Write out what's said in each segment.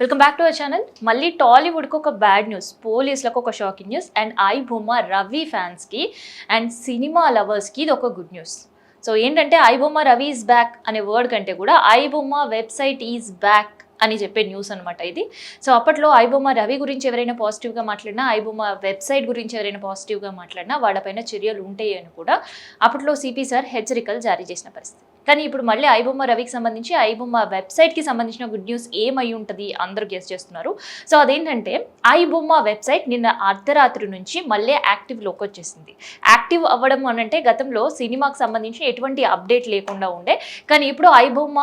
Welcome back to our channel. మళ్ళీ టాలీవుడ్కి ఒక bad news, పోలీసులకు ఒక షాకింగ్ న్యూస్, అండ్ ఐ బొమ్మ రవి ఫ్యాన్స్కి అండ్ సినిమా లవర్స్కి ఇది ఒక గుడ్ న్యూస్. సో ఏంటంటే ఐ బొమ్మ రవి ఈజ్ బ్యాక్ అనే వర్డ్ కంటే కూడా ఐ బొమ్మ వెబ్సైట్ ఈజ్ బ్యాక్ అని చెప్పే న్యూస్ అనమాట ఇది. సో అప్పట్లో ఐ బొమ్మ రవి గురించి ఎవరైనా పాజిటివ్గా మాట్లాడినా, ఐ బొమ్మ వెబ్సైట్ గురించి ఎవరైనా పాజిటివ్గా మాట్లాడినా వాళ్ళపైన చర్యలు ఉంటాయి అని కూడా అప్పట్లో సిపి సార్ హెచ్చరికలు జారీ చేసిన పరిస్థితి. కానీ ఇప్పుడు మళ్ళీ ఐ బొమ్మ రవికి సంబంధించి ఐ బొమ్మ వెబ్సైట్కి సంబంధించిన గుడ్ న్యూస్ ఏమై ఉంటుంది అందరూ గెస్ చేస్తున్నారు. సో అదేంటంటే ఐ బొమ్మ వెబ్సైట్ నిన్న అర్ధరాత్రి నుంచి మళ్ళీ యాక్టివ్లోకి వచ్చేసింది. యాక్టివ్ అవ్వడం అనంటే గతంలో సినిమాకి సంబంధించి ఎటువంటి అప్డేట్ లేకుండా ఉండే, కానీ ఇప్పుడు ఐ బొమ్మ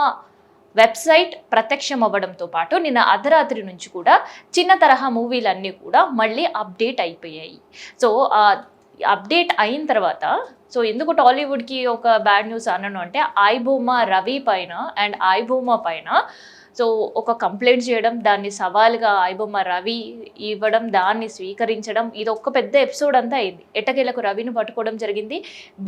వెబ్సైట్ ప్రత్యక్షం అవ్వడంతో పాటు నిన్న అర్ధరాత్రి నుంచి కూడా చిన్న తరహా మూవీలన్నీ కూడా మళ్ళీ అప్డేట్ అయిపోయాయి. సో అప్డేట్ అయిన తర్వాత సో ఎందుకు టాలీవుడ్కి ఒక బ్యాడ్ న్యూస్ అన్నాను అంటే ఐ బొమ్మ రవి పైన అండ్ ఐ బొమ్మ పైన సో ఒక కంప్లైంట్ చేయడం, దాన్ని సవాల్గా ఐ బొమ్మ రవి ఇవ్వడం, దాన్ని స్వీకరించడం, ఇది ఒక పెద్ద ఎపిసోడ్ అంతా అయింది. ఎట్టకేలకు రవిని పట్టుకోవడం జరిగింది.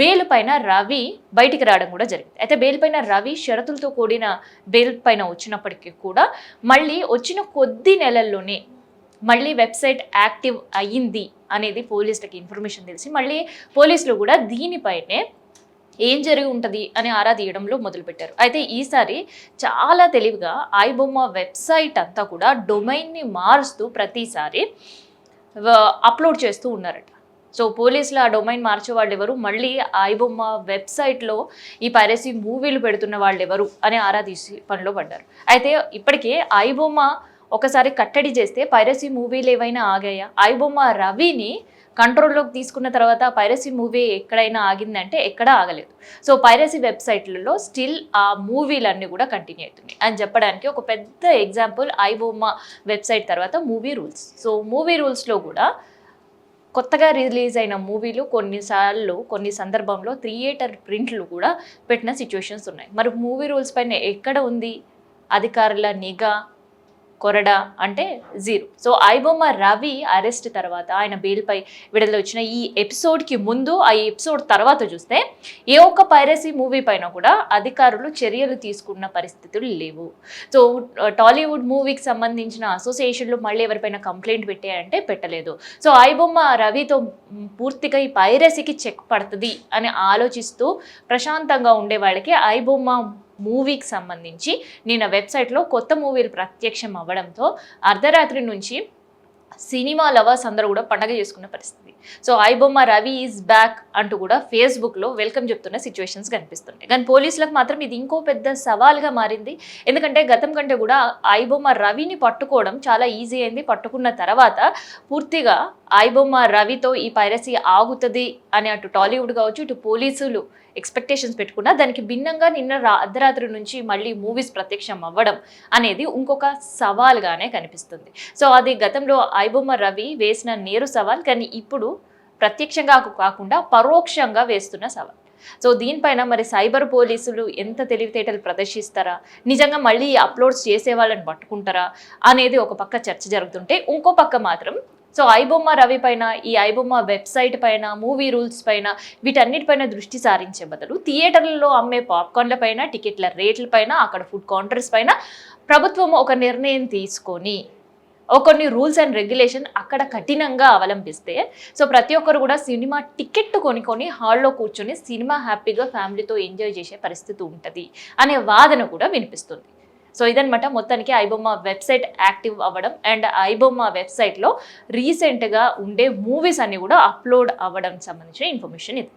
బెయిల్ పైన రవి బయటికి రావడం కూడా జరిగింది. అయితే బెయిల్ పైన రవి షరతులతో కూడిన బెయిల్ పైన వచ్చినప్పటికీ కూడా మళ్ళీ వచ్చిన కొద్ది నెలల్లోనే మళ్ళీ వెబ్సైట్ యాక్టివ్ అయ్యింది అనేది పోలీసులకి ఇన్ఫర్మేషన్ తెలిసి మళ్ళీ పోలీసులు కూడా దీనిపైనే ఏం జరిగి ఉంటుంది అని ఆరా తీయడంలో మొదలుపెట్టారు. అయితే ఈసారి చాలా తెలివిగా ఐ బొమ్మ వెబ్సైట్ అంతా కూడా డొమైన్ని మారుస్తూ ప్రతిసారి అప్లోడ్ చేస్తూ ఉన్నారట. సో పోలీసులు ఆ డొమైన్ మార్చే వాళ్ళు ఎవరు, మళ్ళీ ఐ బొమ్మ వెబ్సైట్లో ఈ పైరసీ మూవీలు పెడుతున్న వాళ్ళు ఎవరు అని ఆరా తీసి పనిలో పడ్డారు. అయితే ఇప్పటికే ఐ బొమ్మ ఒకసారి కట్టడి చేస్తే పైరసీ మూవీలు ఏవైనా ఆగాయా? ఐ బొమ్మ రవిని కంట్రోల్లోకి తీసుకున్న తర్వాత పైరసీ మూవీ ఎక్కడైనా ఆగిందంటే ఎక్కడా ఆగలేదు. సో పైరసీ వెబ్సైట్లలో స్టిల్ ఆ మూవీలన్నీ కూడా కంటిన్యూ అవుతున్నాయి అని చెప్పడానికి ఒక పెద్ద ఎగ్జాంపుల్ ఐ బొమ్మ వెబ్సైట్ తర్వాత మూవీ రూల్స్. సో మూవీ రూల్స్లో కూడా కొత్తగా రిలీజ్ అయిన మూవీలు కొన్ని సందర్భంలో థియేటర్ ప్రింట్లు కూడా పెట్టిన సిచ్యువేషన్స్ ఉన్నాయి. మరి మూవీ రూల్స్ పైన ఎక్కడ ఉంది అధికారుల నిఘా, కొరడా అంటే జీరో. సో ఐ బొమ్మ రవి అరెస్ట్ తర్వాత ఆయన బెయిల్పై విడుదల వచ్చిన ఈ ఎపిసోడ్కి ముందు, ఆ ఎపిసోడ్ తర్వాత చూస్తే ఏ ఒక్క పైరసీ మూవీ పైన కూడా అధికారులు చర్యలు తీసుకున్న పరిస్థితులు లేవు. సో టాలీవుడ్ మూవీకి సంబంధించిన అసోసియేషన్లు మళ్ళీ ఎవరిపైన కంప్లైంట్ పెట్టాయంటే పెట్టలేదు. సో ఐ బొమ్మ రవితో పూర్తిగా ఈ పైరసీకి చెక్ పడుతుంది అని ఆలోచిస్తూ ప్రశాంతంగా ఉండే వాళ్ళకి ఐ బొమ్మ మూవీకి సంబంధించి నిన్న వెబ్సైట్లో కొత్త మూవీలు ప్రత్యక్షం అవ్వడంతో అర్ధరాత్రి నుంచి సినిమా లవర్స్ అందరూ కూడా పండగ చేసుకున్న పరిస్థితి. సో ఐ బొమ్మ రవి ఈజ్ బ్యాక్ అంటూ కూడా ఫేస్బుక్లో వెల్కమ్ చెప్తున్న సిచ్యువేషన్స్ కనిపిస్తున్నాయి. కానీ పోలీసులకు మాత్రం ఇది ఇంకో పెద్ద సవాల్గా మారింది. ఎందుకంటే గతం కంటే కూడా ఐ బొమ్మ రవిని పట్టుకోవడం చాలా ఈజీ అయింది. పట్టుకున్న తర్వాత పూర్తిగా ఐ బొమ్మ రవితో ఈ పైరసీ ఆగుతుంది అని అటు టాలీవుడ్ కావచ్చు, ఇటు పోలీసులు ఎక్స్పెక్టేషన్స్ పెట్టుకున్నా దానికి భిన్నంగా నిన్న అర్ధరాత్రి నుంచి మళ్ళీ మూవీస్ ప్రత్యక్షం అవ్వడం అనేది ఇంకొక సవాల్గానే కనిపిస్తుంది. సో అది గతంలో ఐ బొమ్మ రవి వేసిన నేరు సవాల్, కానీ ఇప్పుడు ప్రత్యక్షంగా కాకుండా పరోక్షంగా వేస్తున్న సవాల్. సో దీనిపైన మరి సైబర్ పోలీసులు ఎంత తెలివితేటలు ప్రదర్శిస్తారా, నిజంగా మళ్ళీ అప్లోడ్స్ చేసే వాళ్ళని పట్టుకుంటారా అనేది ఒక పక్క చర్చ జరుగుతుంటే, ఇంకో పక్క మాత్రం సో ఐ బొమ్మ రవి పైన, ఈ ఐ బొమ్మ వెబ్సైట్ పైన, మూవీ రూల్స్ పైన, వీటన్నిటిపైన దృష్టి సారించే బదులు థియేటర్లలో అమ్మే పాప్కార్న్ల పైన, టికెట్ల రేట్ల పైన, అక్కడ ఫుడ్ కౌంటర్స్ పైన ప్రభుత్వం ఒక నిర్ణయం తీసుకొని కొన్ని రూల్స్ అండ్ రెగ్యులేషన్ అక్కడ కఠినంగా అవలంబిస్తే సో ప్రతి ఒక్కరు కూడా సినిమా టికెట్ కొనుక్కొని హాల్లో కూర్చొని సినిమా హ్యాపీగా ఫ్యామిలీతో ఎంజాయ్ చేసే పరిస్థితి ఉంటుంది అనే వాదన కూడా వినిపిస్తుంది. సో ఇదనమాట మొత్తానికి ఐ బొమ్మ వెబ్సైట్ యాక్టివ్ అవ్వడం అండ్ ఐ బొమ్మ వెబ్సైట్లో రీసెంట్గా ఉండే మూవీస్ అన్ని కూడా అప్లోడ్ అవ్వడం సంబంధించిన ఇన్ఫర్మేషన్ ఇది.